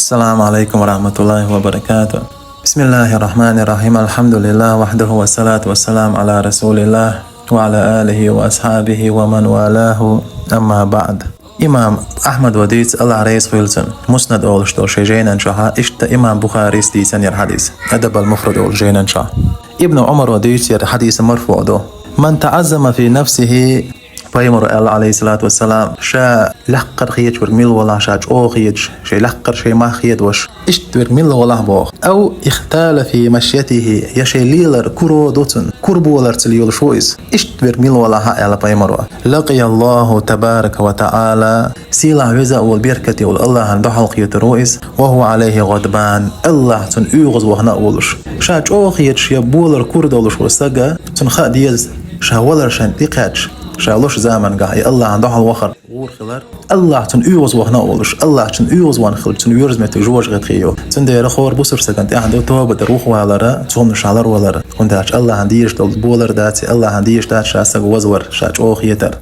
السلام عليكم ورحمة الله وبركاته. بسم الله الرحمن الرحيم. الحمد لله وحده والصلاة والسلام على رسول الله وعلى آله وأصحابه ومن والاه. أما بعد. İmam Ahmed vadis Allah reis wilson musnad oluştur şeyjenen şaha işte İmam Bukhari diysen yer hadis edeb al mufrad ol şeyjenen şah İbn Umar vadis yer hadis marfu'du men ta'azzama fi nefsihi Paymur aleyhissalatu vesselam şa laqqar khiyet ver mil wala şaç o khiyet şey laqqar şey ma khiyet waş işt ver mil wala bo ev ikhtala fi mashyatihi ya şey liler kuro dotun kurbular til yol şois işt ver mil wala ha ala paymur laqiyallahu tebaraka ve taala sila veza wal berkati wal Allah'ın bahal khiyet rois ve huve aleyhi gadban Allah tun uyğuz ve hna olur şaç o khiyet şey bolar kurda olur şosaga tun khadiyaz şawalar şan tiqaç شالوش زمان قاعي الله عنده حال وخر ورخلر الله تن يوز وهنا ولش الله تن يوز وان خل تن يورز مت جوج غتخيو تن دير خور بوسر سكنت عنده توبه دروخ والره تون شالر ولره كنت الله عنديش دول بولر داتي الله عنديش دات شاسق وزور شاج او خيتر